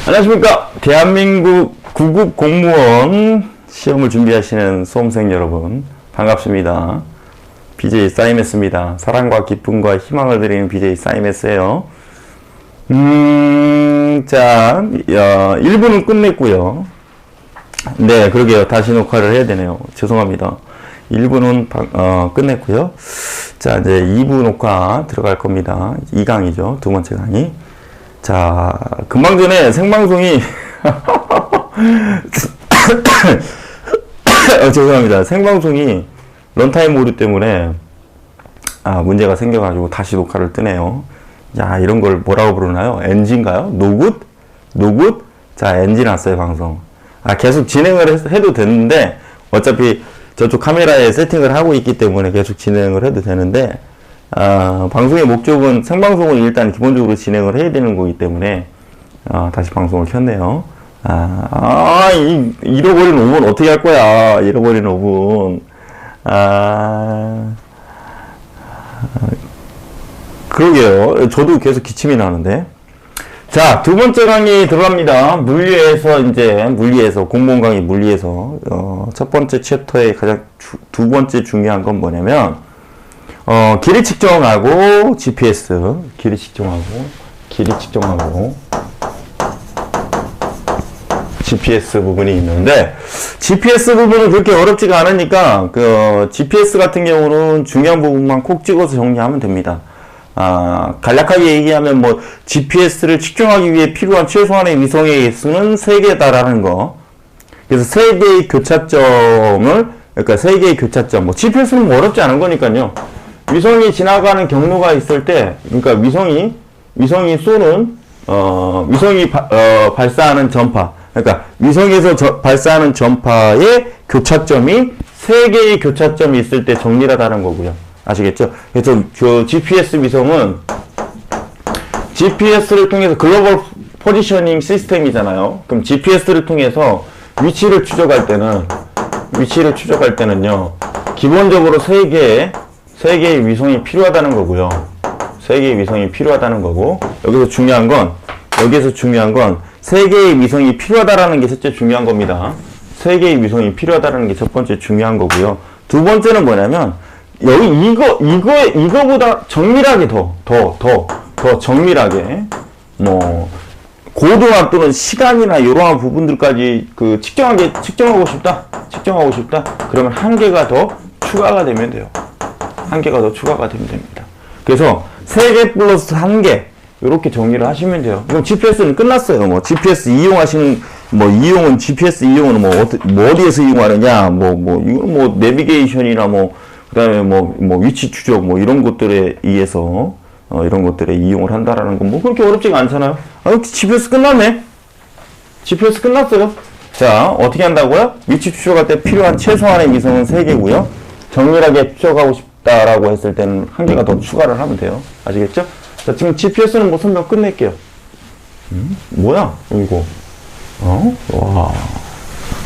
안녕하십니까. 대한민국 구급 공무원 시험을 준비하시는 수험생 여러분, 반갑습니다. BJ 사이메스입니다. 사랑과 기쁨과 희망을 드리는 BJ 사이메스예요. 자, 1부는 끝냈고요. 네, 그러게요. 다시 녹화를 해야 되네요. 죄송합니다. 1부는 끝냈고요. 자, 이제 2부 녹화 들어갈 겁니다. 2강이죠. 두 번째 강의. 자, 금방 전에 생방송이 죄송합니다. 생방송이 런타임 오류 때문에 문제가 생겨가지고 다시 녹화를 뜨네요. 야, 이런 걸 뭐라고 부르나요? NG인가요? 노굿? 노굿? 자, NG 났어요, 방송. 계속 진행을 해도 되는데, 어차피 저쪽 카메라에 세팅을 하고 있기 때문에 계속 진행을 해도 되는데, 방송의 목적은 생방송을 일단 기본적으로 진행을 해야 되는 거기 때문에, 다시 방송을 켰네요. 잃어버린 5분 어떻게 할 거야? 잃어버린 5분. 그러게요. 저도 계속 기침이 나는데. 자, 두 번째 강의 들어갑니다. 물리에서, 공무원 강의 물리에서, 첫 번째 챕터의 가장 두 번째 중요한 건 뭐냐면, 길이 측정하고, GPS, 길이 측정하고, GPS 부분이 있는데, GPS 부분은 그렇게 어렵지가 않으니까, GPS 같은 경우는 중요한 부분만 콕 찍어서 정리하면 됩니다. 간략하게 얘기하면 GPS를 측정하기 위해 필요한 최소한의 위성의 수는 3개다라는 거. 그래서 3개의 교차점을, GPS는 어렵지 않은 거니까요. 위성이 지나가는 경로가 있을 때, 위성이 쏘는, 발사하는 전파. 위성에서 발사하는 전파의 교차점이 3개의 교차점이 있을 때 정리하다는 거고요. 아시겠죠? 그래서 GPS 위성은 GPS를 통해서 글로벌 포지셔닝 시스템이잖아요. 그럼 GPS를 통해서 위치를 추적할 때는요, 기본적으로 3개의 위성이 필요하다는 거고요. 3개의 위성이 필요하다는 거고, 여기서 중요한 건 3개의 위성이 필요하다라는 게 첫째 중요한 겁니다. 3개의 위성이 필요하다라는 게 첫 번째 중요한 거고요. 두 번째는 뭐냐면, 이거보다 정밀하게 더 정밀하게, 고도나 또는 시간이나 이러한 부분들까지 측정하고 싶다? 그러면 한 개가 더 추가가 되면 돼요. 한 개가 더 추가가 되면 됩니다. 그래서 3개 플러스 1개, 이렇게 정리를 하시면 돼요. 그럼 GPS는 끝났어요. GPS GPS 이용은 어디에서 이용하느냐, 이건 내비게이션이나 그 다음에 위치 추적, 이런 것들에 의해서, 이런 것들에 이용을 한다라는 건 그렇게 어렵지가 않잖아요. GPS 끝났네? GPS 끝났어요. 자, 어떻게 한다고요? 위치 추적할 때 필요한 최소한의 위성은 3개고요. 정밀하게 추적하고 싶다라고 했을 때는 1개가 더 추가를 하면 돼요. 아시겠죠? 자, 지금 GPS는 설명 끝낼게요. 뭐야, 이거. 와.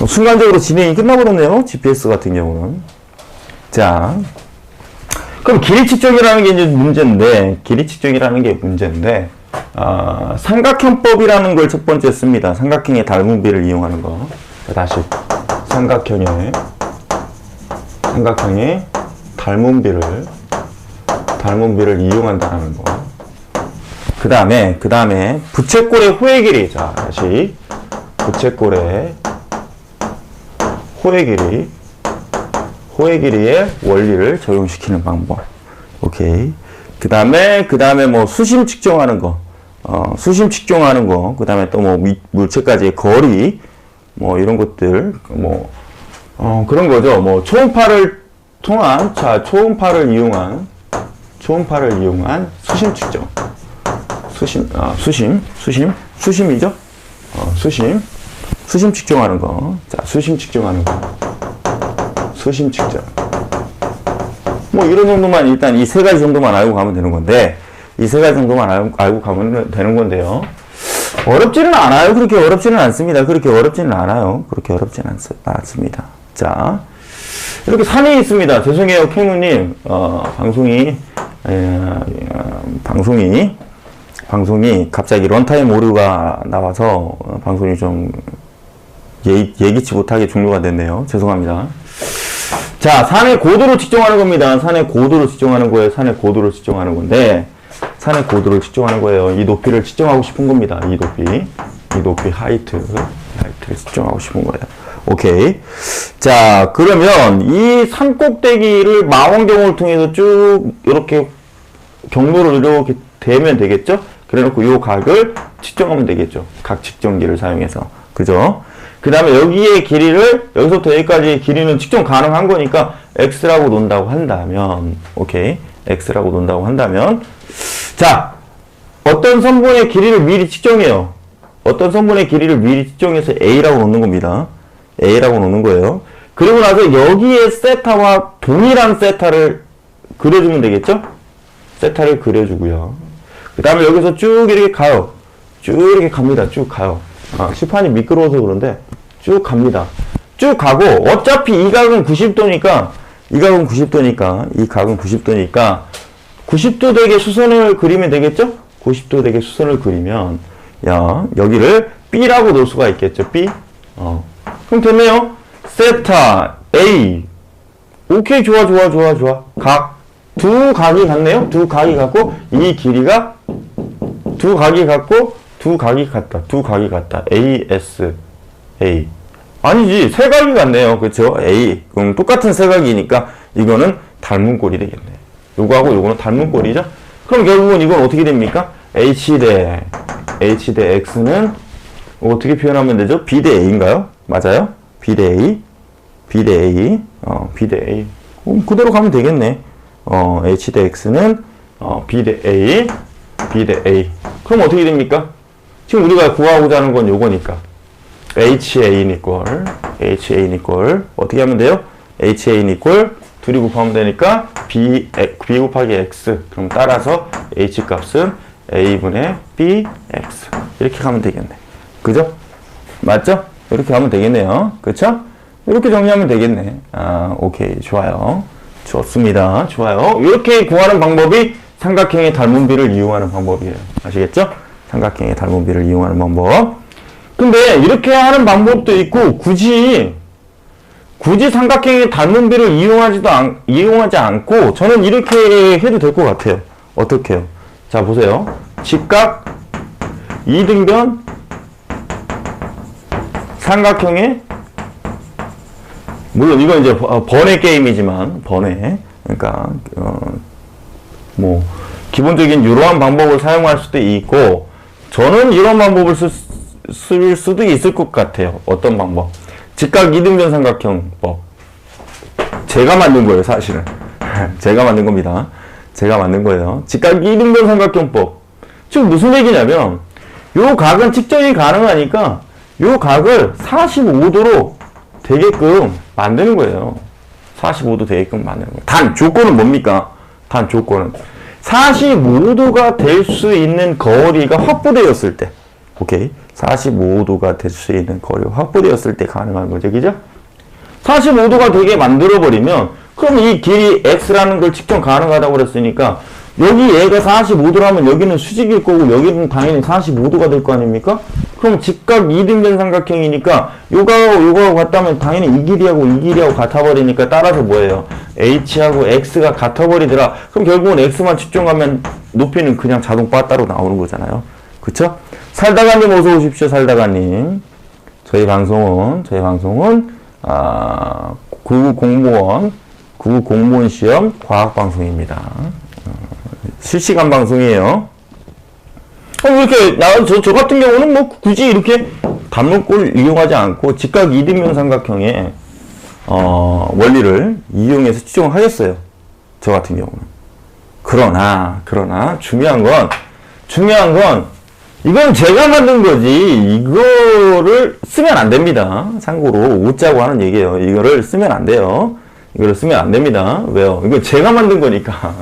순간적으로 진행이 끝나버렸네요. GPS 같은 경우는. 자, 그럼 길이 측정이라는 게 문제인데, 삼각형법이라는 걸 첫 번째 씁니다. 삼각형의 닮은비를 이용하는 거. 다시, 삼각형의 닮은비를 이용한다는 거. 그 다음에, 부채꼴의 호의 길이. 자, 다시, 부채꼴의 호의 길이의 원리를 적용시키는 방법. 오케이. 그 다음에 수심 측정하는 거. 그 다음에 또 물체까지의 거리. 이런 것들. 그런 거죠. 초음파를 이용한 수심 측정. 수심이죠? 수심 측정하는 거. 자, 수심 측정. 이런 정도만, 일단 이 3가지 정도만 알고 가면 되는 건데, 알고 가면 되는 건데요. 어렵지는 않아요. 그렇게 어렵지는 않습니다. 자, 이렇게 산이 있습니다. 죄송해요, 캥우님. 방송이 방송이 갑자기 런타임 오류가 나와서 방송이 좀 예기치 못하게 종료가 됐네요. 죄송합니다. 자, 산의 고도를 측정하는 겁니다. 산의 고도를 측정하는 거예요. 산의 고도를 측정하는 건데, 산의 고도를 측정하는 거예요. 이 높이를 측정하고 싶은 겁니다. 이 높이 하이트를 측정하고 싶은 거예요. 오케이. 자, 그러면 이 산 꼭대기를 망원경을 통해서 쭉 이렇게 경로를 이렇게 대면 되겠죠? 그래 놓고 요 각을 측정하면 되겠죠. 각 측정기를 사용해서. 그죠? 그 다음에 여기의 길이를, 여기서부터 여기까지의 길이는 측정 가능한 거니까 x라고 놓는다고 한다면, 오케이. x라고 놓는다고 한다면, 자, 어떤 선분의 길이를 미리 측정해요. 어떤 선분의 길이를 미리 측정해서 a라고 놓는 겁니다. a라고 놓는 거예요. 그리고 나서 여기에 세타와 동일한 세타를 그려주면 되겠죠? 세타를 그려주고요. 그 다음에 여기서 쭉 이렇게 가요. 쭉 이렇게 갑니다. 쭉 가요. 시판이 미끄러워서 그런데 쭉 갑니다. 쭉 가고 어차피 이 각은 90도니까 이 각은 90도니까 90도 되게 수선을 그리면 되겠죠? 90도 되게 수선을 그리면 여기를 B라고 놓을 수가 있겠죠. B. 그럼 됐네요. 세타 A. 오케이, 좋아. 각. 두 각이 같네요. 두 각이 같고 이 길이가 두 각이 같고 두 각이 같다. A, S, A. 아니지, 세 각이 같네요. 그쵸? A. 그럼 똑같은 세 각이니까 이거는 닮은 꼴이 되겠네. 요거하고 요거는 닮은 꼴이죠? 그럼 결국은 이건 어떻게 됩니까? H 대 X는 어떻게 표현하면 되죠? B 대 A인가요? 맞아요? B 대 A. 그대로 가면 되겠네. H 대 X는 B 대 A. 그럼 어떻게 됩니까? 지금 우리가 구하고자 하는 건 요거니까. HA인 이꼴 어떻게 하면 돼요? HA인 이꼴 둘이 곱하면 되니까 B 곱하기 X. 그럼 따라서 H 값은 A분의 BX. 이렇게 가면 되겠네. 그죠? 맞죠? 이렇게 하면 되겠네요. 그쵸? 이렇게 정리하면 되겠네. 오케이. 좋아요. 좋습니다. 좋아요. 이렇게 구하는 방법이 삼각형의 닮은비를 이용하는 방법이에요. 아시겠죠? 삼각형의 닮은비를 이용하는 방법. 근데 이렇게 하는 방법도 있고 굳이 삼각형의 닮은비를 이용하지 않고 저는 이렇게 해도 될 것 같아요. 어떻게 해요? 자, 보세요. 직각 이등변 삼각형의, 물론 이건 이제 번외 게임이지만 그러니까 기본적인 이러한 방법을 사용할 수도 있고 저는 이런 방법을 쓸 수도 있을 것 같아요. 어떤 방법? 직각 이등변 삼각형법. 제가 만든 거예요, 사실은. 제가 만든 겁니다. 제가 만든 거예요. 직각 이등변 삼각형법. 지금 무슨 얘기냐면 요 각은 측정이 가능하니까 요 각을 45도로 되게끔 만드는 거예요. 45도 되게끔 만드는 거예요. 단 조건은 뭡니까? 단 조건은 45도가 될 수 있는 거리가 확보되었을 때. 오케이. 45도가 될 수 있는 거리가 확보되었을 때 가능한 거죠. 그죠? 45도가 되게 만들어버리면 그럼 이 길이 x라는 걸 측정 가능하다고 그랬으니까 여기 얘가 45도라면 여기는 수직일 거고 여기는 당연히 45도가 될 거 아닙니까? 그럼 직각 이등변 삼각형이니까 요거하고 같다면 당연히 이 길이하고 같아버리니까 따라서 뭐예요? h하고 x가 같아버리더라. 그럼 결국은 x만 측정하면 높이는 그냥 자동 빠따로 나오는 거잖아요. 그쵸? 살다가님 어서 오십시오. 살다가님. 저희 방송은 구급 공무원 시험 과학 방송입니다. 실시간 방송이에요. 이렇게 저 같은 경우는 굳이 이렇게 단문꼴 이용하지 않고 직각 이등변 삼각형의 원리를 이용해서 추정을 하겠어요. 저 같은 경우는. 그러나 중요한 건 이건 제가 만든 거지 이거를 쓰면 안 됩니다. 참고로 웃자고 하는 얘기예요. 이거를 쓰면 안 돼요. 이거를 쓰면 안 됩니다. 왜요? 이거 제가 만든 거니까.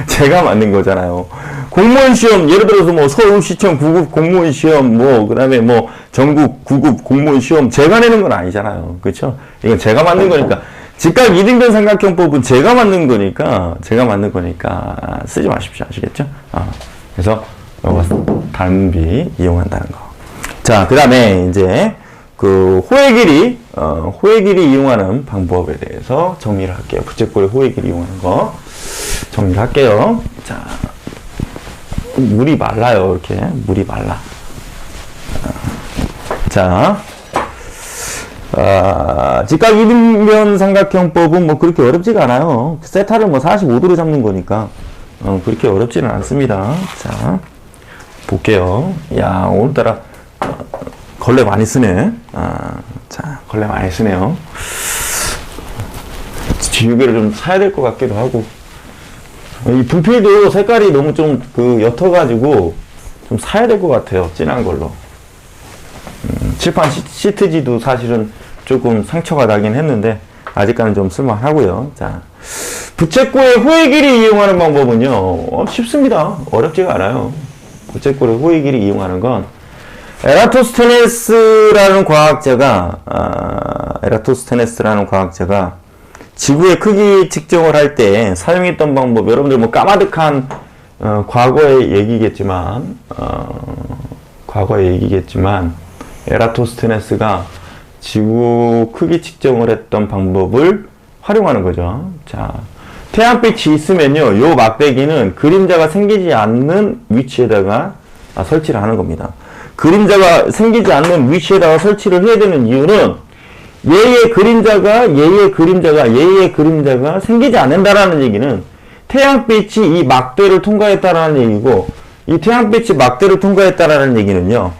제가 만든 거잖아요. 공무원 시험, 예를 들어서 서울시청 9급 공무원 시험, 그 다음에 전국 9급 공무원 시험, 제가 내는 건 아니잖아요. 그쵸? 이건 제가 만든 거니까. 직각 이등변 삼각형법은 제가 만든 거니까 쓰지 마십시오. 아시겠죠? 그래서 단비 이용한다는 거. 자, 그 다음에 이제 그 호의 길이 이용하는 방법에 대해서 정리를 할게요. 부채꼴의 호의 길이 이용하는 거 정리를 할게요. 자, 물이 말라요. 이렇게 물이 말라. 자, 직각 2면 삼각형법은 뭐 그렇게 어렵지가 않아요. 세타를 뭐 45도로 잡는 거니까 그렇게 어렵지는 않습니다. 자, 볼게요. 야, 오늘따라 걸레 많이 쓰네. 자, 걸레 많이 쓰네요. 지우개를 좀 사야 될 것 같기도 하고. 이 분필도 색깔이 너무 좀 옅어가지고 좀 사야 될 것 같아요. 진한 걸로. 칠판 시트지도 사실은 조금 상처가 나긴 했는데 아직까지는 좀 쓸만하고요. 자, 부채꼴의 호의 길이 이용하는 방법은요, 쉽습니다. 어렵지가 않아요. 부채꼴의 호의 길이 이용하는 건 에라토스테네스라는 과학자가 지구의 크기 측정을 할 때 사용했던 방법, 여러분들 뭐 까마득한 과거의 얘기겠지만 에라토스테네스가 지구 크기 측정을 했던 방법을 활용하는 거죠. 자, 태양빛이 있으면요, 요 막대기는 그림자가 생기지 않는 위치에다가 설치를 하는 겁니다. 그림자가 생기지 않는 위치에다가 설치를 해야 되는 이유는 얘의 그림자가 생기지 않는다라는 얘기는 태양빛이 이 막대를 통과했다라는 얘기고, 이 태양빛이 막대를 통과했다라는 얘기는요,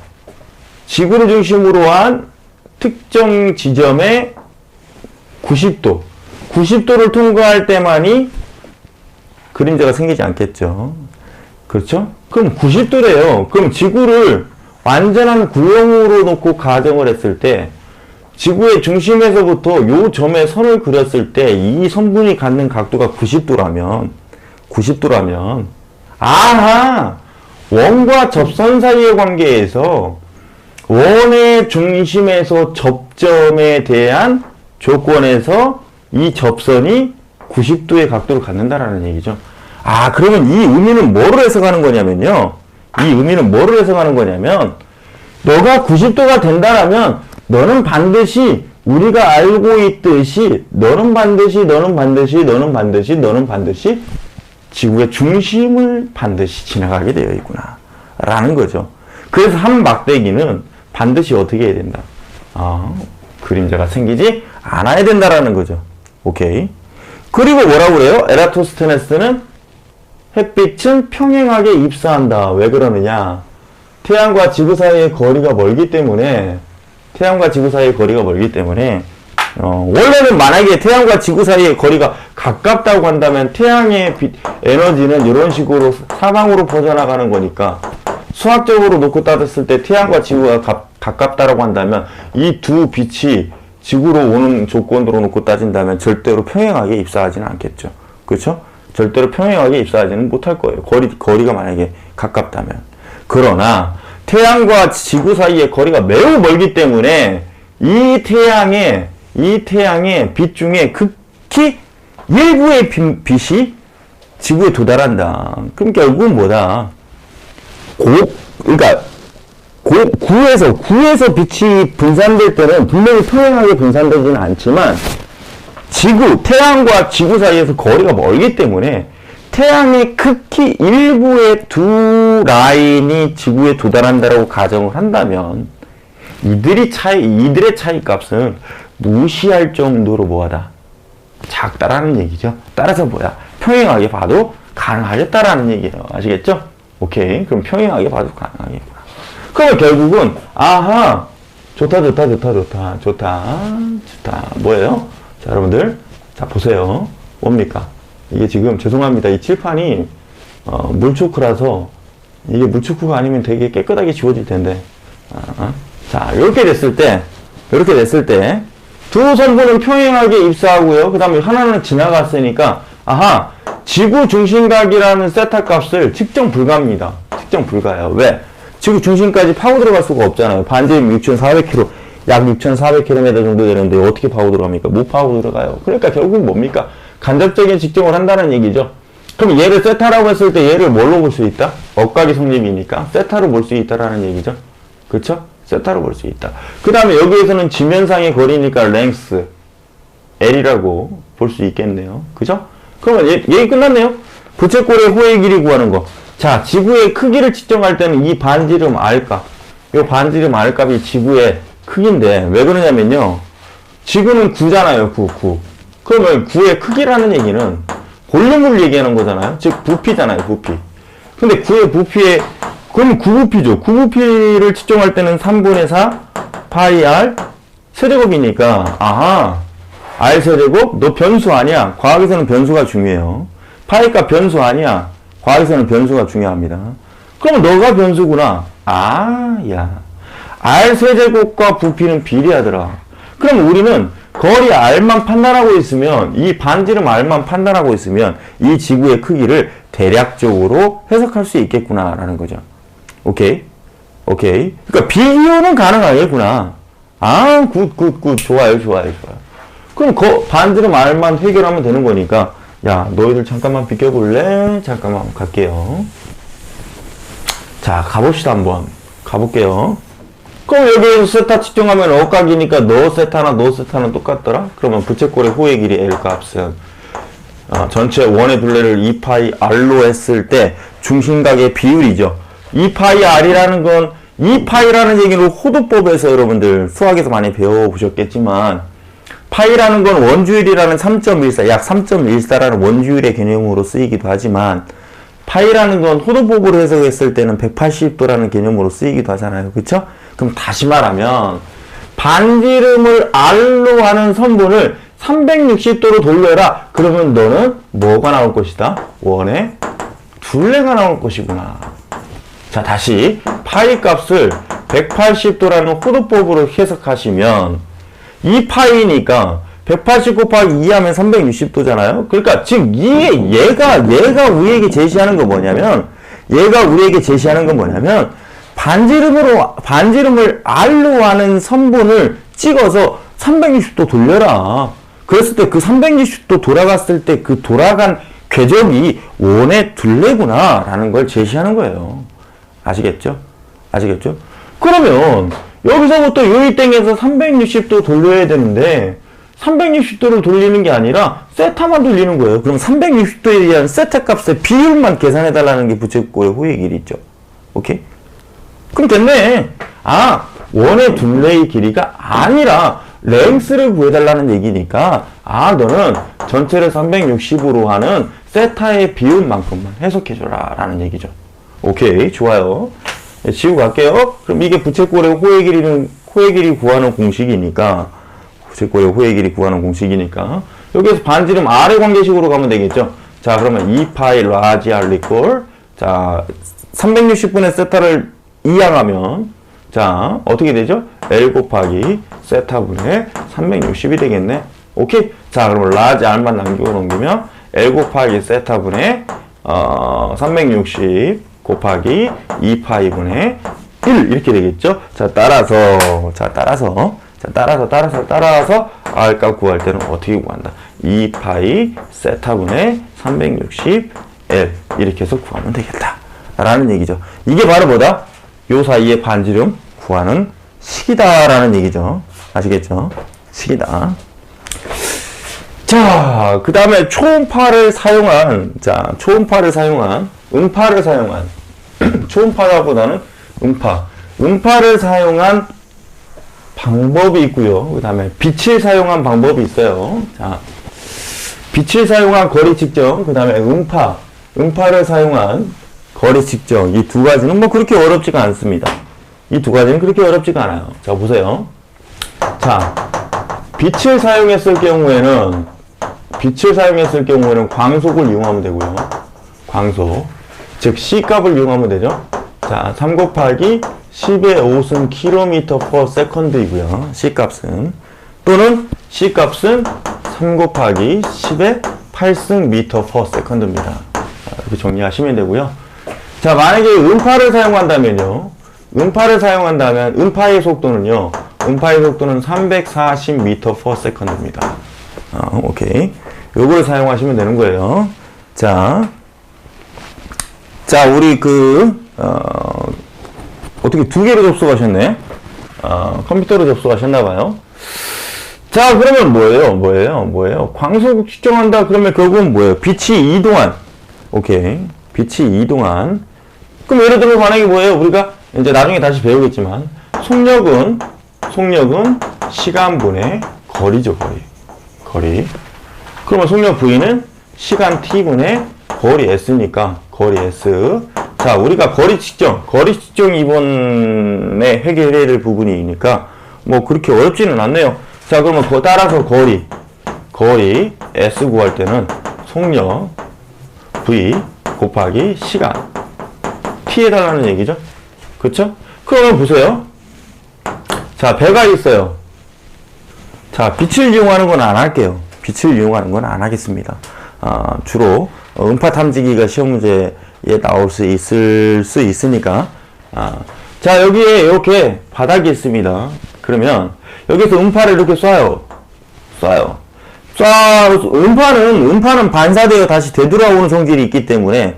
지구를 중심으로 한 특정 지점의 90도를 통과할 때만이 그림자가 생기지 않겠죠. 그렇죠? 그럼 90도래요. 그럼 지구를 완전한 구형으로 놓고 가정을 했을 때 지구의 중심에서부터 요 점에 선을 그렸을 때 이 선분이 갖는 각도가 90도라면 아하! 원과 접선 사이의 관계에서 원의 중심에서 접점에 대한 조건에서 이 접선이 90도의 각도를 갖는다라는 얘기죠. 아, 그러면 이 의미는 뭐를 해석하는 거냐면요. 너가 90도가 된다라면 너는 반드시 우리가 알고 있듯이 너는 반드시 지구의 중심을 반드시 지나가게 되어 있구나 라는 거죠. 그래서 한 막대기는 반드시 어떻게 해야 된다? 그림자가 생기지 않아야 된다라는 거죠. 오케이. 그리고 뭐라고 그래요? 에라토스테네스는 햇빛은 평행하게 입사한다. 왜 그러느냐? 태양과 지구 사이의 거리가 멀기 때문에 원래는 만약에 태양과 지구 사이의 거리가 가깝다고 한다면 태양의 빛 에너지는 이런 식으로 사방으로 퍼져나가는 거니까 수학적으로 놓고 따졌을 때 태양과 지구가 가깝다라고 한다면 이 두 빛이 지구로 오는 조건으로 놓고 따진다면 절대로 평행하게 입사하지는 않겠죠. 그렇죠? 절대로 평행하게 입사하지는 못할 거예요. 거리가 만약에 가깝다면. 그러나 태양과 지구 사이의 거리가 매우 멀기 때문에 이 태양의 빛 중에 극히 일부의 빛이 지구에 도달한다. 그럼 결국은 뭐다? 구에서 빛이 분산될 때는 분명히 평행하게 분산되지는 않지만 태양과 지구 사이에서 거리가 멀기 때문에 태양의 극히 일부의 두 라인이 지구에 도달한다라고 가정을 한다면 이들의 차이 값은 무시할 정도로 뭐하다? 작다라는 얘기죠. 따라서 뭐야? 평행하게 봐도 가능하겠다라는 얘기예요. 아시겠죠? 오케이. 그럼 평행하게 봐도 가능하겠구나. 그러면 결국은 좋다. 뭐예요? 자, 여러분들, 자 보세요. 뭡니까? 이게 지금 죄송합니다. 이 칠판이 물초크라서 이게 물초크가 아니면 되게 깨끗하게 지워질 텐데. 자, 이렇게 됐을 때 두 선분은 평행하게 입사하고요. 그 다음에 하나는 지나갔으니까 지구 중심각이라는 세타 값을 측정 불가합니다. 측정 불가해요. 왜? 지구 중심까지 파고 들어갈 수가 없잖아요. 반지름 6,400km, 약 6,400km 정도 되는데 어떻게 파고 들어갑니까? 못 파고 들어가요. 그러니까 결국은 뭡니까? 간접적인 측정을 한다는 얘기죠. 그럼 얘를 세타라고 했을 때 얘를 뭘로 볼 수 있다? 억각이 성립이니까 세타로 볼 수 있다라는 얘기죠. 그쵸? 세타로 볼 수 있다. 그 다음에 여기에서는 지면상의 거리니까 length L이라고 볼 수 있겠네요. 그죠? 그러면 얘기 끝났네요. 부채꼴의 호의 길이 구하는 거. 자, 지구의 크기를 측정할 때는 이 반지름 R값, 이 반지름 R값이 지구의 크기인데 왜 그러냐면요. 지구는 9잖아요. 9. 그러면 9의 크기라는 얘기는 볼륨을 얘기하는 거잖아요. 즉 부피잖아요. 부피. 근데 9의 부피에 그럼 9부피죠. 9부피를 측정할 때는 3분의 4 파이 R 세제곱이니까 아하 R 세제곱 너 변수 아니야. 과학에서는 변수가 중요해요. 파이값 변수 아니야. 과학에서는 변수가 중요합니다. 그럼 너가 변수구나. 아, 야. R 세제곱과 부피는 비례하더라. 그럼 우리는 거리 R만 판단하고 있으면 이 반지름 R만 판단하고 있으면 이 지구의 크기를 대략적으로 해석할 수 있겠구나라는 거죠. 오케이? 오케이. 그러니까 비교는 가능하겠구나. 아, 굿. 좋아요. 그럼 반지름 R만 해결하면 되는 거니까 야, 너희들 잠깐만 비켜볼래? 잠깐만 갈게요. 자, 가봅시다 한번. 가볼게요. 그럼 여기에서 세타 측정하면 억각이니까 너 세타는 똑같더라? 그러면 부채꼴의 호의 길이 L 값은 전체 원의 둘레를 2파이 R로 했을 때 중심각의 비율이죠. 2파이 R이라는 건 2파이라는 얘기는 호도법에서 여러분들 수학에서 많이 배워보셨겠지만 파이라는 건 원주율이라는 3.14, 약 3.14라는 원주율의 개념으로 쓰이기도 하지만 파이라는 건 호도법으로 해석했을 때는 180도라는 개념으로 쓰이기도 하잖아요. 그쵸? 그럼 다시 말하면 반지름을 R로 하는 선분을 360도로 돌려라. 그러면 너는 뭐가 나올 것이다? 원의 둘레가 나올 것이구나. 자, 다시 파이 값을 180도라는 호도법으로 해석하시면 2파이니까 180 곱하기 2 하면 360도잖아요. 그러니까 지금 얘가 우리에게 제시하는 건 뭐냐면 반지름을 R로 하는 선분을 찍어서 360도 돌려라. 그랬을 때 그 360도 돌아갔을 때 그 돌아간 궤적이 원의 둘레구나 라는 걸 제시하는 거예요. 아시겠죠? 그러면 여기서부터 요이 땡에서 360도 돌려야 되는데 360도를 돌리는 게 아니라 세타만 돌리는 거예요. 그럼 360도에 대한 세타 값의 비율만 계산해 달라는 게 부채꼴의 호의 길이 있죠. 오케이? 그럼 됐네. 아, 원의 둘레의 길이가 아니라 랭스를 구해달라는 얘기니까 아, 너는 전체를 360으로 하는 세타의 비율만큼만 해석해줘라 라는 얘기죠. 오케이, 좋아요. 네, 지우고 갈게요. 그럼 이게 부채꼴의 호의 길이 구하는 공식이니까 여기에서 반지름 R의 관계식으로 가면 되겠죠. 자, 그러면 2파이 라지 R 이퀄 자, 360분의 세타를 이항하면 자, 어떻게 되죠? L 곱하기 세타분의 360이 되겠네. 오케이? 자, 그러면 라지 R만 넘기면 L 곱하기 세타분의 360 곱하기 2파이분의 1 이렇게 되겠죠? 자, 따라서 R값 구할 때는 어떻게 구한다? 2파이 세타분의 360 L 이렇게 해서 구하면 되겠다 라는 얘기죠. 이게 바로 뭐다? 요 사이의 반지름 구하는 식이다라는 얘기죠. 아시겠죠? 식이다. 자, 그 다음에 초음파를 사용한 초음파보다는 음파를 사용한 방법이 있고요. 그 다음에 빛을 사용한 방법이 있어요. 자, 빛을 사용한 거리 측정, 그 다음에 음파를 사용한 거리 측정. 이 두 가지는 뭐 그렇게 어렵지가 않습니다. 이 두 가지는 그렇게 어렵지가 않아요. 자, 보세요. 자, 빛을 사용했을 경우에는 광속을 이용하면 되고요. 광속. 즉, C값을 이용하면 되죠. 자, 3 곱하기 10의 5승 km per second이고요. C값은. 또는 C값은 3 곱하기 10의 8승 m per second입니다. 이렇게 정리하시면 되고요. 자, 만약에 음파를 사용한다면 음파의 속도는 340 m per second입니다. 오케이. 요걸 사용하시면 되는 거예요. 자, 자, 우리 어떻게 두 개로 접속하셨네? 컴퓨터로 접속하셨나봐요. 자, 그러면 뭐예요? 광속 측정한다. 그러면 결국은 뭐예요? 빛이 이동한. 오케이. 빛이 이동한. 그럼 예를 들어 만약에 뭐예요? 우리가 이제 나중에 다시 배우겠지만, 속력은 시간분의 거리죠, 거리. 그러면 속력 V는 시간 T분의 거리 S니까, 거리 S. 자, 우리가 거리 측정 이번에 해결해야 될 부분이니까, 뭐 그렇게 어렵지는 않네요. 자, 그러면 그거 따라서 거리 S 구할 때는 속력 V 곱하기 시간 T 해달라는 얘기죠. 그쵸? 그러면 보세요. 자, 배가 있어요. 자, 빛을 이용하는 건 안 할게요. 빛을 이용하는 건 안 하겠습니다. 주로 음파 탐지기가 시험 문제에 나올 수 있으니까. 자, 여기에 이렇게 바닥이 있습니다. 그러면 여기서 음파를 이렇게 쏴요. 음파는 반사되어 다시 되돌아오는 성질이 있기 때문에,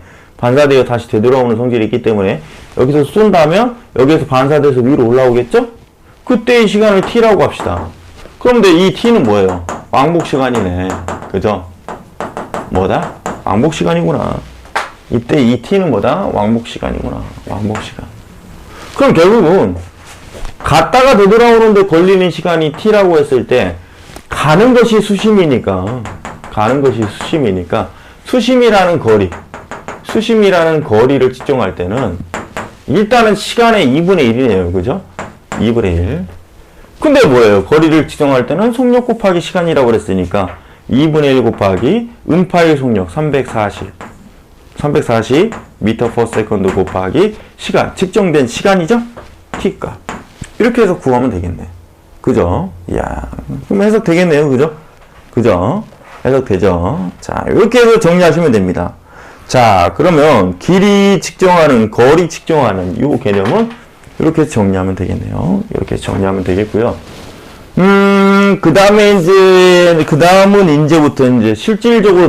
여기서 쏜다면 여기에서 반사돼서 위로 올라오겠죠? 그때의 시간을 T라고 합시다. 그런데 이 T는 뭐예요? 왕복 시간이네. 그죠? 뭐다? 왕복 시간이구나. 이때 이 T는 뭐다? 왕복 시간이구나. 왕복 시간. 그럼 결국은 갔다가 되돌아오는데 걸리는 시간이 T라고 했을 때, 가는 것이 수심이니까 수심이라는 거리를 측정할 때는 일단은 시간의 2분의 1이네요. 그죠? 2분의 1. 근데 뭐예요? 거리를 측정할 때는 속력 곱하기 시간이라고 그랬으니까 2분의 1 곱하기 음파의 속력 340 m/s 곱하기 시간, 측정된 시간이죠? T값. 이렇게 해서 구하면 되겠네. 그죠? 이야, 그럼 해석 되겠네요. 그죠? 해석되죠? 자, 이렇게 해서 정리하시면 됩니다. 자, 그러면 길이 측정하는, 거리 측정하는 이 개념은 이렇게 정리하면 되겠네요. 이렇게 정리하면 되겠고요. 그 다음은 이제 실질적으로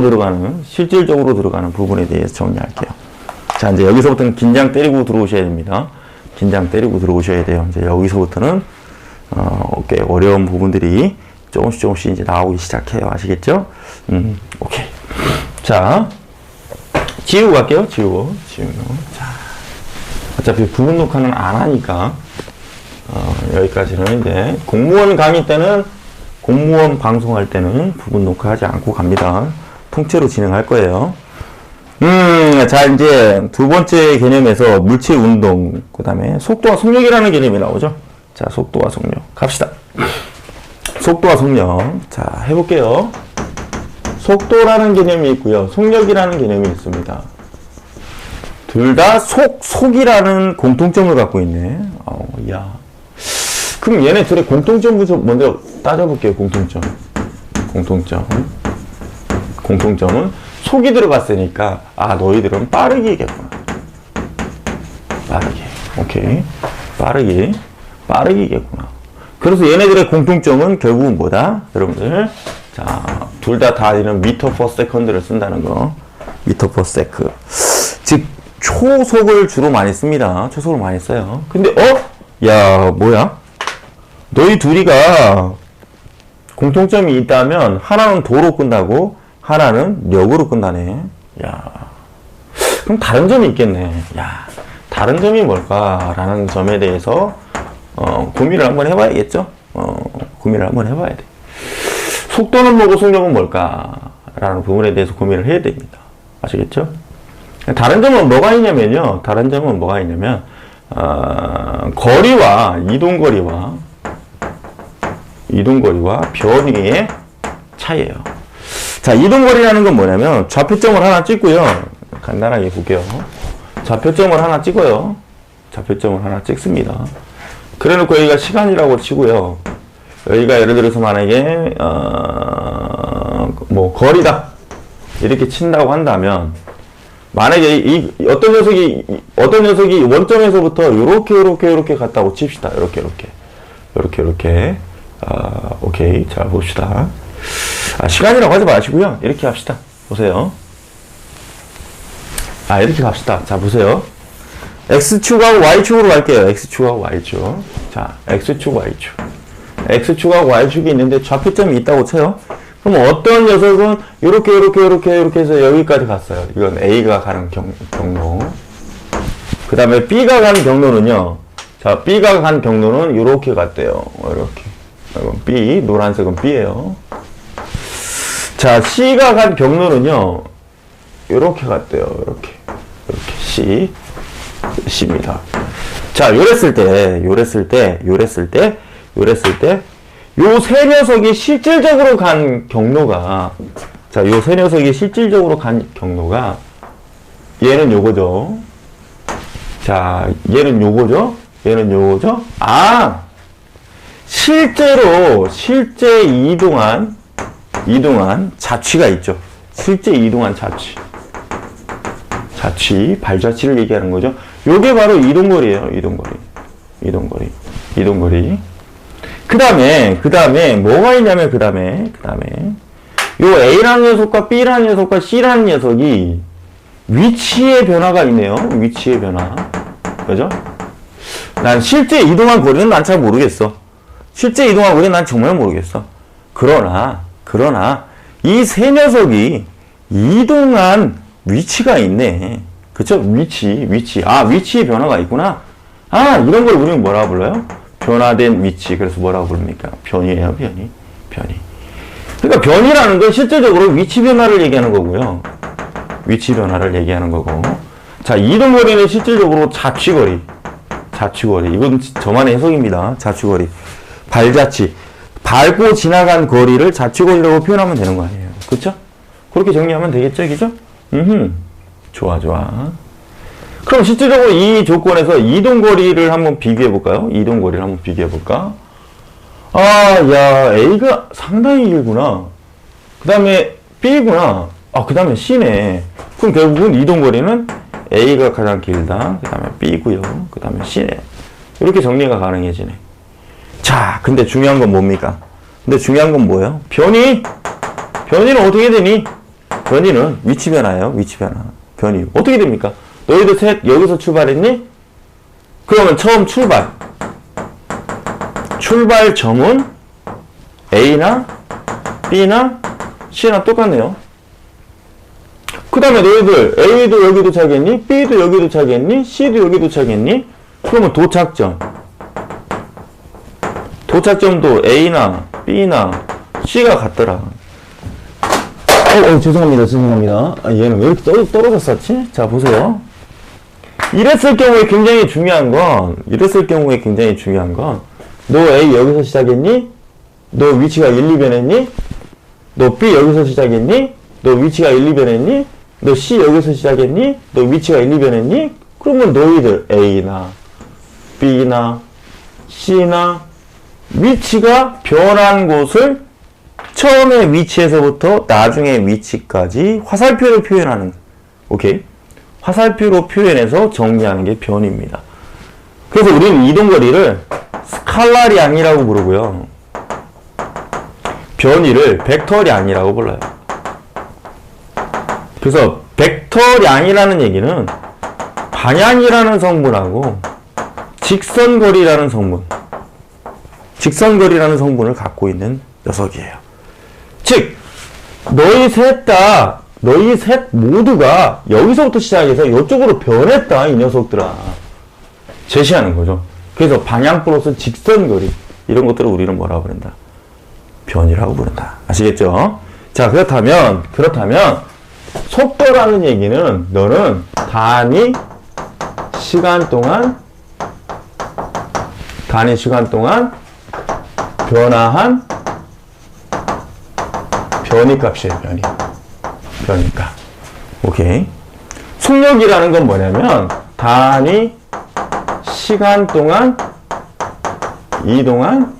들어가는 부분에 대해서 정리할게요. 자, 이제 여기서부터는 긴장 때리고 들어오셔야 됩니다. 긴장 때리고 들어오셔야 돼요. 이제 여기서부터는, 꽤 어려운 부분들이 조금씩 이제 나오기 시작해요. 아시겠죠? 오케이. 자, 지우고 갈게요. 지우고. 자, 어차피 부분 녹화는 안 하니까, 여기까지는 이제 공무원 강의 때는, 공무원 방송할 때는 부분 녹화하지 않고 갑니다. 통째로 진행할 거예요. 자, 이제 두 번째 개념에서 물체 운동, 그 다음에 속도와 속력이라는 개념이 나오죠. 자, 속도와 속력. 갑시다. 속도와 속력. 자, 해볼게요. 속도라는 개념이 있고요. 속력이라는 개념이 있습니다. 둘 다 속이라는 공통점을 갖고 있네. 야. 그럼 얘네 둘의 공통점부터 먼저 따져볼게요. 공통점은 속이 들어갔으니까, 너희들은 빠르기겠구나. 오케이. 빠르기겠구나. 그래서 얘네들의 공통점은 결국은 뭐다? 여러분들. 자, 둘 다 이런 m/s를 쓴다는 거. m/s. 즉, 초속을 주로 많이 씁니다. 초속을 많이 써요. 근데, 야, 뭐야? 너희 둘이가 공통점이 있다면, 하나는 도로 끝나고, 하나는 역으로 끝나네. 야. 그럼 다른 점이 있겠네. 야. 다른 점이 뭘까라는 점에 대해서, 고민을 한번 해봐야겠죠? 고민을 한번 해봐야 돼. 속도는 뭐고 속력은 뭘까라는 부분에 대해서 고민을 해야 됩니다. 아시겠죠? 다른 점은 뭐가 있냐면요. 거리와 이동거리와 변위의 차이예요. 자, 이동거리라는 건 뭐냐면 좌표점을 하나 찍고요. 간단하게 볼게요. 좌표점을 하나 찍습니다. 그래놓고 여기가 시간이라고 치고요. 여기가 예를 들어서 만약에 거리다 이렇게 친다고 한다면, 만약에 어떤 녀석이 원점에서부터 요렇게 갔다고 칩시다. 이렇게. 오케이. 자, 봅시다. 시간이라고 하지 마시고요. 이렇게 합시다. 보세요. 이렇게 갑시다. 자, 보세요. X축하고 Y축으로 갈게요. X축하고 Y축. 자, X축, Y축. X축하고 Y축이 있는데 좌표점이 있다고 쳐요. 그럼 어떤 녀석은 요렇게 해서 여기까지 갔어요. 이건 A가 가는 경로. 그 다음에 B가 가는 경로는요. 자, B가 간 경로는 요렇게 갔대요. 이렇게. 이건 B, 노란색은 B예요. 자, C가 간 경로는요. 요렇게 갔대요. 이렇게 C. C입니다. 자, 요랬을 때, 요 세 녀석이 실질적으로 간 경로가, 자, 요 세 녀석이 실질적으로 간 경로가, 얘는 요거죠. 자, 얘는 요거죠. 실제 이동한 자취가 있죠. 실제 이동한 자취, 발자취를 얘기하는 거죠. 요게 바로 이동거리예요. 이동거리. 그 다음에 뭐가 있냐면 그 다음에 요 A라는 녀석과 B라는 녀석과 C라는 녀석이 위치의 변화가 있네요. 위치의 변화. 그죠? 난 실제 이동한 거리는 난 잘 모르겠어. 실제 이동한 거리는 난 정말 모르겠어. 그러나 이 세 녀석이 이동한 위치가 있네. 그쵸? 위치. 위치의 변화가 있구나. 이런 걸 우리는 뭐라고 불러요? 변화된 위치. 그래서 뭐라고 부릅니까? 변이에요, 변이. 그러니까 변이라는 건 실제적으로 위치 변화를 얘기하는 거고요. 위치 변화를 얘기하는 거고. 자, 이동거리는 실질적으로 자취거리. 이건 저만의 해석입니다. 자취거리. 발자취. 밟고 지나간 거리를 자취거리라고 표현하면 되는 거 아니에요. 그쵸? 그렇게 정리하면 되겠죠, 그죠? 좋아. 그럼 실질적으로 이 조건에서 이동거리를 한번 비교해볼까요? A가 상당히 길구나. 그 다음에 B구나. 그 다음에 C네. 그럼 결국은 이동거리는 A가 가장 길다. 그 다음에 B고요. 그 다음에 C네. 이렇게 정리가 가능해지네. 자, 근데 중요한 건 뭡니까? 뭐예요? 변이는 어떻게 되니? 변이는 위치 변화예요. 변이. 어떻게 됩니까? 너희들 셋 여기서 출발했니? 그러면 처음 출발점은 A나 B나 C나 똑같네요. 그 다음에 너희들 A도 여기 도착했니? B도 여기 도착했니? C도 여기 도착했니? 그러면 도착점도 A나 B나 C가 같더라. 죄송합니다. 얘는 왜 이렇게 떨어졌었지? 자, 보세요. 이랬을 경우에 굉장히 중요한 건, 너 A 여기서 시작했니? 너 위치가 1, 2변했니? 너 B 여기서 시작했니? 너 위치가 1, 2변했니? 너 C 여기서 시작했니? 너 위치가 1, 2변했니? 그러면 너희들 A나 B나 C나 위치가 변한 곳을 처음의 위치에서부터 나중의 위치까지 화살표로 표현하는, 오케이? 화살표로 표현해서 정리하는 게 변입니다. 그래서 우리는 이동거리를 스칼라량이라고 부르고요. 변이를 벡터량이라고 불러요. 그래서 벡터량이라는 얘기는 방향이라는 성분하고 직선거리라는 성분을 갖고 있는 녀석이에요. 즉, 너희 셋 모두가 여기서부터 시작해서 이쪽으로 변했다, 이 녀석들아. 제시하는 거죠. 그래서 방향 플러스 직선거리, 이런 것들을 우리는 뭐라고 부른다? 변이라고 부른다. 아시겠죠? 자, 그렇다면 속도라는 얘기는 너는 단위 시간 동안 변화한 변이값이에요. 변이값. 오케이. 속력이라는 건 뭐냐면 단위 시간 동안 이동한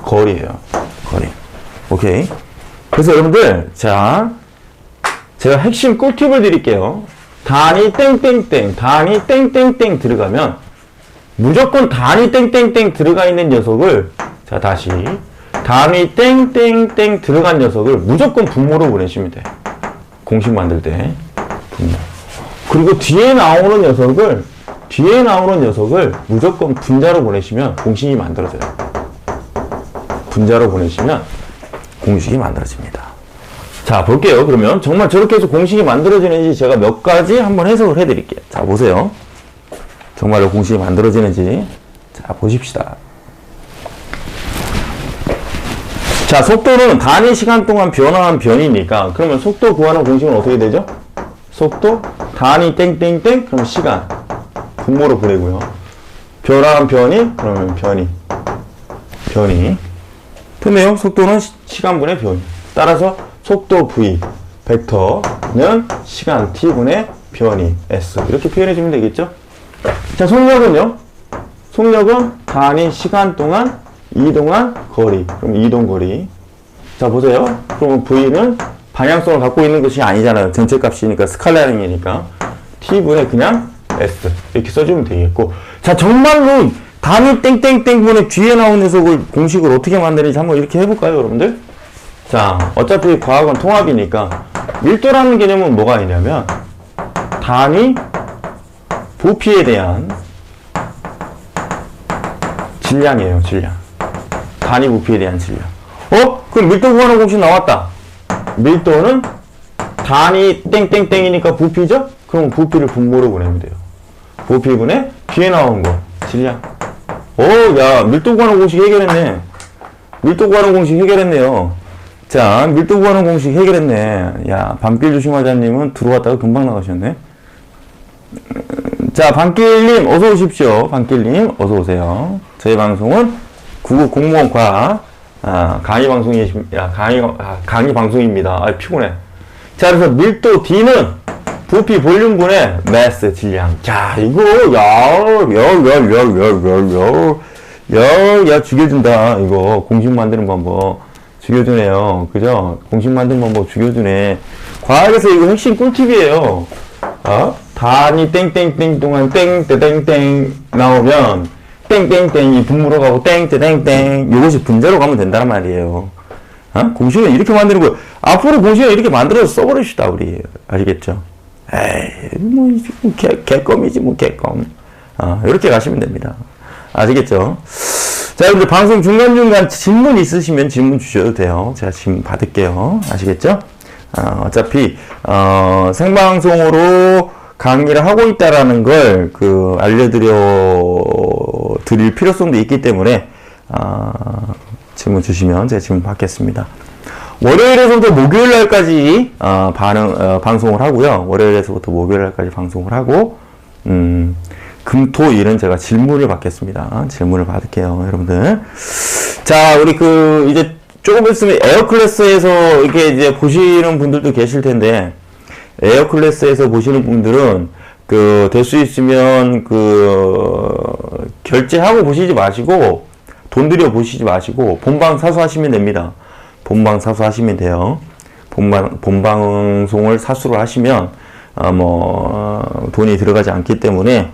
거리예요. 거리. 오케이. 그래서 여러분들, 자, 제가 핵심 꿀팁을 드릴게요. 단위 땡땡땡 들어가면 무조건 단위 땡땡땡 들어가 있는 녀석을, 자, 다시 단위 땡땡땡 들어간 녀석을 무조건 분모로 보내시면 돼. 공식 만들 때 분모. 그리고 뒤에 나오는 녀석을 무조건 분자로 보내시면 공식이 만들어져요. 분자로 보내시면 공식이 만들어집니다. 자, 볼게요. 그러면 정말 저렇게 해서 공식이 만들어지는지 제가 몇 가지 한번 해석을 해드릴게요. 자, 보세요. 정말로 공식이 만들어지는지. 자, 보십시다. 자, 속도는 단위 시간 동안 변화한 변이니까, 그러면 속도 구하는 공식은 어떻게 되죠? 속도, 단위 땡땡땡, 그러면 시간. 분모로 보내고요. 변화한 변이, 그러면 변이. 됐네요. 속도는 시간분의 변이. 따라서 속도 v, 벡터는 시간 t분의 변이 s. 이렇게 표현해주면 되겠죠? 자, 속력은요? 속력은 단위 시간 동안 이동한 거리. 그럼 이동 거리. 자, 보세요. 그러면 v는 방향성을 갖고 있는 것이 아니잖아요. 전체 값이니까, 스칼라링이니까. t분의 그냥 s. 이렇게 써주면 되겠고. 자, 정말로 단위 땡땡땡분의 뒤에 나온 녀석을 공식을 어떻게 만드는지 한번 이렇게 해볼까요, 여러분들? 자, 어차피 과학은 통합이니까 밀도라는 개념은 뭐가 있냐면 단위 부피에 대한 질량이에요, 질량. 단위 부피에 대한 질량. 그럼 밀도 구하는 공식 나왔다. 밀도는 단위 땡땡땡이니까 부피죠? 그럼 부피를 분모로 보내면 돼요. 부피분의 뒤에 나온 거, 질량. 야, 밀도 구하는 공식 해결했네. 밀도 구하는 공식 해결했네요. 자, 밀도 구하는 공식 해결했네. 야, 밤길 조심하자님은 들어왔다가 금방 나가셨네. 자, 밤길님 어서 오십시오. 밤길님 어서 오세요. 저희 방송은 9급 공무원 과학 강의 방송입니다. 피곤해. 자, 그래서 밀도 D는 부피 볼륨분의 매스 질량. 자, 이거 야 죽여준다. 이거 공식 만드는 방법 죽여주네요. 그죠? 공식 만드는 방법 죽여주네. 과학에서 이거 핵심 꿀팁이에요. 단위 땡땡땡 동안 땡땡땡 나오면 땡땡땡이 분모로 가고 땡땡땡 이것이 분자로 가면 된다는 말이에요. 공식은 이렇게 만드는 거예요. 앞으로 공식은 이렇게 만들어서 써버립시다, 우리. 아시겠죠? 에이, 개껌이지, 개껌. 이렇게 가시면 됩니다. 아시겠죠? 자, 여러분들 방송 중간중간 질문 있으시면 질문 주셔도 돼요. 제가 질문 받을게요. 아시겠죠? 어차피, 생방송으로 강의를 하고 있다라는 걸, 드릴 필요성도 있기 때문에, 질문 주시면 제가 질문 받겠습니다. 월요일에서부터 목요일날까지, 방송을 하고요. 월요일에서부터 목요일날까지 방송을 하고, 금토일은 제가 질문을 받겠습니다. 질문을 받을게요, 여러분들. 자, 우리 이제 조금 있으면 에어클래스에서 이렇게 이제 보시는 분들도 계실 텐데, 에어클래스에서 보시는 분들은 될 수 있으면 결제하고 보시지 마시고, 돈 들여 보시지 마시고, 본방 사수하시면 됩니다. 본방 사수하시면 돼요. 본방송을 사수를 하시면, 돈이 들어가지 않기 때문에,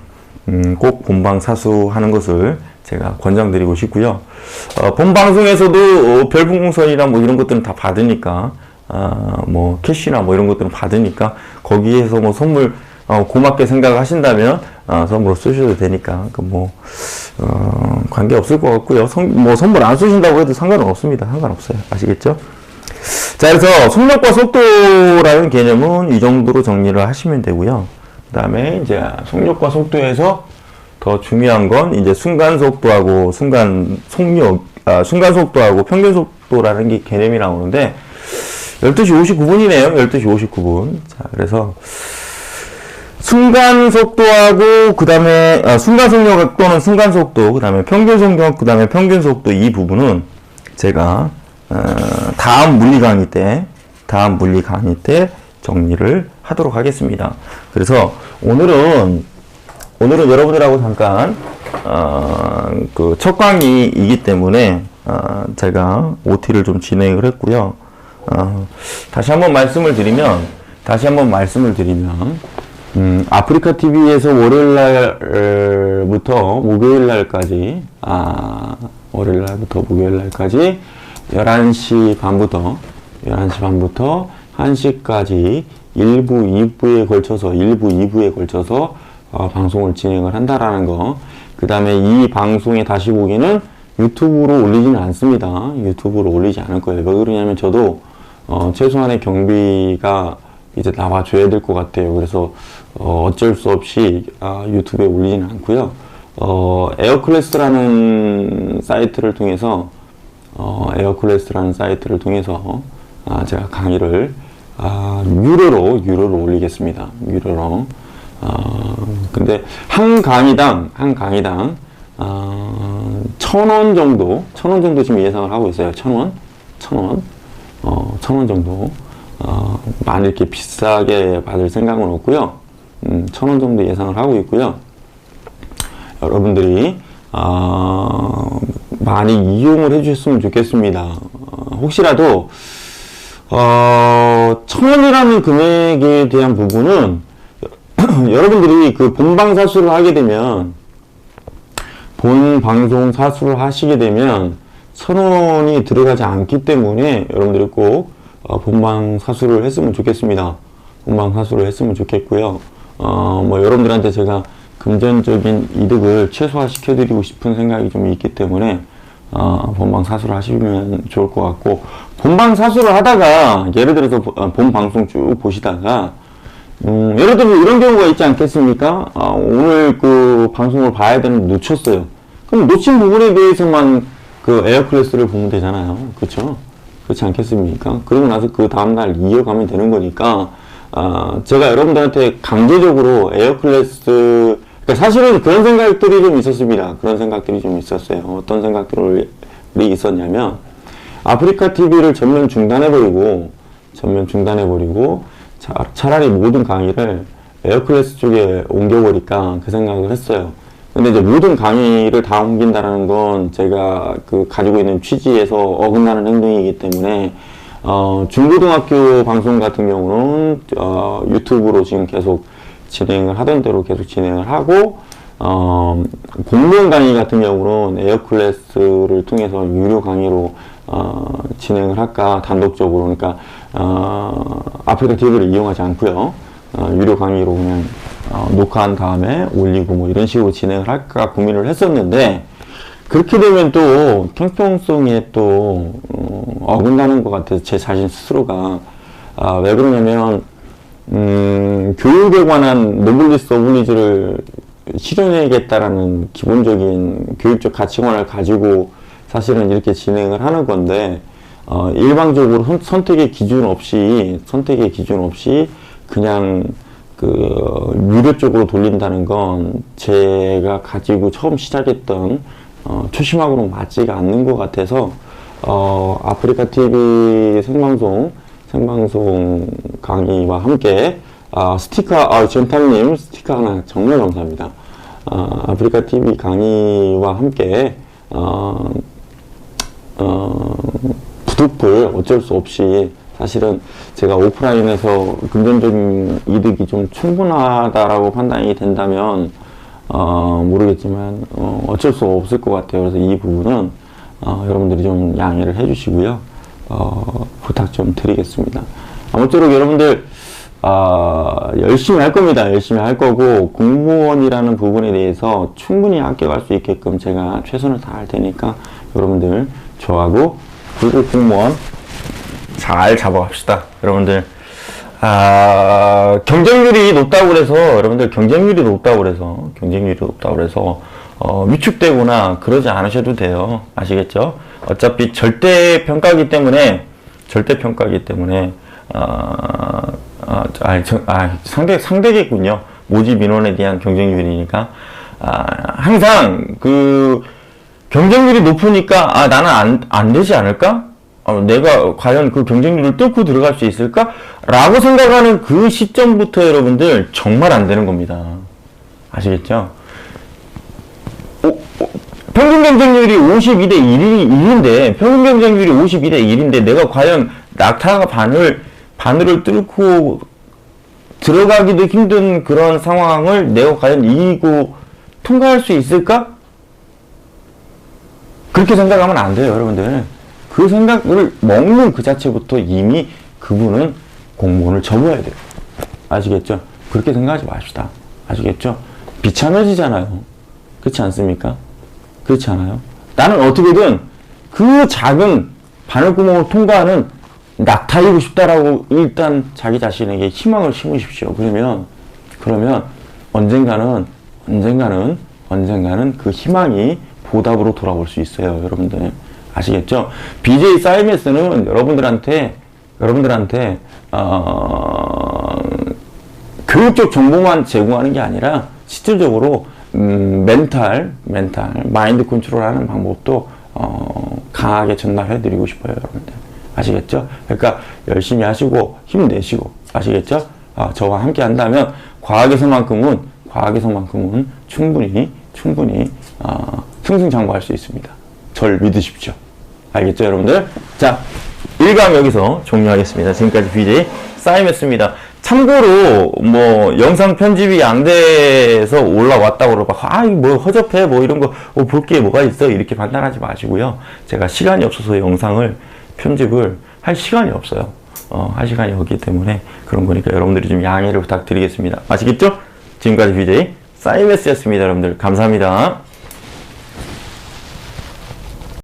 꼭 본방 사수하는 것을 제가 권장드리고 싶고요. 본방송에서도 별풍선이나 이런 것들은 다 받으니까, 캐시나 이런 것들은 받으니까, 거기에서 선물, 고맙게 생각하신다면, 선물로 쓰셔도 되니까, 관계 없을 것 같고요. 선물 안 쓰신다고 해도 상관은 없습니다. 상관없어요. 아시겠죠? 자, 그래서 속력과 속도라는 개념은 이 정도로 정리를 하시면 되고요. 그 다음에 이제 속력과 속도에서 더 중요한 건 이제 순간 속도하고 순간 속도하고 평균 속도라는 게 개념이 나오는데 12시 59분이네요. 12시 59분. 자, 그래서 순간 속도하고 그다음에 순간 속력 또는 순간 속도, 그다음에 평균 속력, 그다음에 평균 속도 이 부분은 제가 다음 물리 강의 때 정리를 하도록 하겠습니다. 그래서 오늘은 여러분들하고 잠깐 첫 강의이기 때문에 제가 OT를 좀 진행을 했고요. 다시 한번 말씀을 드리면 아프리카 TV에서 월요일날부터 목요일날까지 11시 반부터 1시까지 1부, 2부에 걸쳐서 방송을 진행을 한다라는 거. 그 다음에 이 방송의 다시 보기는 유튜브로 올리지는 않습니다. 유튜브로 올리지 않을 거예요. 왜 그러냐면 저도 최소한의 경비가 이제 나와줘야 될 것 같아요. 그래서 어쩔 수 없이 유튜브에 올리지는 않고요. 에어클래스라는 사이트를 통해서 제가 강의를 유료로 올리겠습니다. 유료로. 근데 한 강의당 1,000원 정도 지금 예상을 하고 있어요. 1,000원 정도. 많이 이렇게 비싸게 받을 생각은 없고요. 1,000원 정도 예상을 하고 있고요. 여러분들이 많이 이용을 해주셨으면 좋겠습니다. 혹시라도 1,000원이라는 금액에 대한 부분은 여러분들이 그 본방 사수를 하게 되면 본 방송 사수를 하시게 되면 1,000원이 들어가지 않기 때문에 여러분들이 꼭 본방 사수를 했으면 좋겠습니다. 본방 사수를 했으면 좋겠고요. 뭐 여러분들한테 제가 금전적인 이득을 최소화시켜 드리고 싶은 생각이 좀 있기 때문에 본방 사수를 하시면 좋을 것 같고, 본방 사수를 하다가 예를 들어서 본 방송 쭉 보시다가 예를 들어 이런 경우가 있지 않겠습니까? 오늘 그 방송을 봐야 되는데 놓쳤어요. 그럼 놓친 부분에 대해서만 그 에어클래스를 보면 되잖아요. 그렇죠? 그렇지 않겠습니까? 그러고 나서 그 다음날 이어가면 되는 거니까, 제가 여러분들한테 강제적으로 에어클래스, 그러니까 사실은 그런 생각들이 좀 있었습니다. 그런 생각들이 좀 있었어요. 어떤 생각들이 있었냐면, 아프리카 TV를 전면 중단해버리고, 차라리 모든 강의를 에어클래스 쪽에 옮겨버릴까, 그 생각을 했어요. 근데 이제 모든 강의를 다 옮긴다라는 건 제가 그 가지고 있는 취지에서 어긋나는 행동이기 때문에, 중고등학교 방송 같은 경우는, 유튜브로 지금 계속 진행을 하던 대로 계속 진행을 하고, 공무원 강의 같은 경우는 에어클래스를 통해서 유료 강의로, 진행을 할까, 단독적으로. 그러니까, 아프리카 TV를 이용하지 않고요. 유료 강의로 그냥, 녹화한 다음에 올리고 뭐 이런 식으로 진행을 할까 고민을 했었는데, 그렇게 되면 또 형평성에 또 어긋나는 것 같아서 제 자신 스스로가 왜 그러냐면 교육에 관한 노블리스 어블리주를 실현해야겠다라는 기본적인 교육적 가치관을 가지고 사실은 이렇게 진행을 하는 건데, 일방적으로 선택의 기준 없이 그냥 그 유료 쪽으로 돌린다는 건 제가 가지고 처음 시작했던 초심하고는 맞지가 않는 것 같아서 아프리카 TV 생방송 강의와 함께 스티커, 전탁님 스티커 하나 정말 감사합니다. 아프리카 TV 강의와 함께 부득불 어쩔 수 없이, 사실은 제가 오프라인에서 금전적인 이득이 좀 충분하다라고 판단이 된다면 모르겠지만 어쩔 수 없을 것 같아요. 그래서 이 부분은 여러분들이 좀 양해를 해주시고요. 부탁 좀 드리겠습니다. 아무쪼록 여러분들 열심히 할 겁니다. 열심히 할 거고, 공무원이라는 부분에 대해서 충분히 합격할 수 있게끔 제가 최선을 다할 테니까 여러분들 저하고 그리고 공무원 잘 잡아갑시다. 여러분들 경쟁률이 높다고 그래서 위축되거나 그러지 않으셔도 돼요. 아시겠죠? 어차피 절대평가기 때문에 상대겠군요. 모집 인원에 대한 경쟁률이니까. 항상 그 경쟁률이 높으니까 나는 안 되지 않을까? 내가 과연 그 경쟁률을 뚫고 들어갈 수 있을까? 라고 생각하는 그 시점부터 여러분들 정말 안 되는 겁니다. 아시겠죠? 평균 경쟁률이 52대 1인데, 평균 경쟁률이 52대 1인데, 내가 과연 낙타가 바늘을 뚫고 들어가기도 힘든 그런 상황을 내가 과연 이기고 통과할 수 있을까? 그렇게 생각하면 안 돼요, 여러분들. 그 생각을 먹는 그 자체부터 이미 그분은 공무원을 접어야 돼요. 아시겠죠? 그렇게 생각하지 마시다. 아시겠죠? 비참해지잖아요. 그렇지 않습니까? 그렇지 않아요? 나는 어떻게든 그 작은 바늘구멍을 통과하는 낙타이고 싶다라고 일단 자기 자신에게 희망을 심으십시오. 그러면 언젠가는 그 희망이 보답으로 돌아올 수 있어요. 여러분들. 아시겠죠? BJ 사이메스는 여러분들한테 교육적 정보만 제공하는 게 아니라 실질적으로 멘탈, 마인드 컨트롤하는 방법도 강하게 전달해 드리고 싶어요, 여러분들. 아시겠죠? 그러니까 열심히 하시고 힘내시고, 아시겠죠? 저와 함께 한다면 과학에서만큼은 충분히 승승장구할 수 있습니다. 절 믿으십시오. 알겠죠, 여러분들? 자, 1강 여기서 종료하겠습니다. 지금까지 BJ 싸임했습니다. 참고로 뭐 영상 편집이 안 돼서 올라왔다고 그러고 뭐 허접해 뭐 이런 거 볼 게 뭐가 있어 이렇게 판단하지 마시고요. 제가 시간이 없어서 영상을 편집을 할 시간이 없어요. 할 시간이 없기 때문에 그런 거니까 여러분들이 좀 양해를 부탁드리겠습니다. 아시겠죠? 지금까지 BJ 싸이메스였습니다. 여러분들 감사합니다.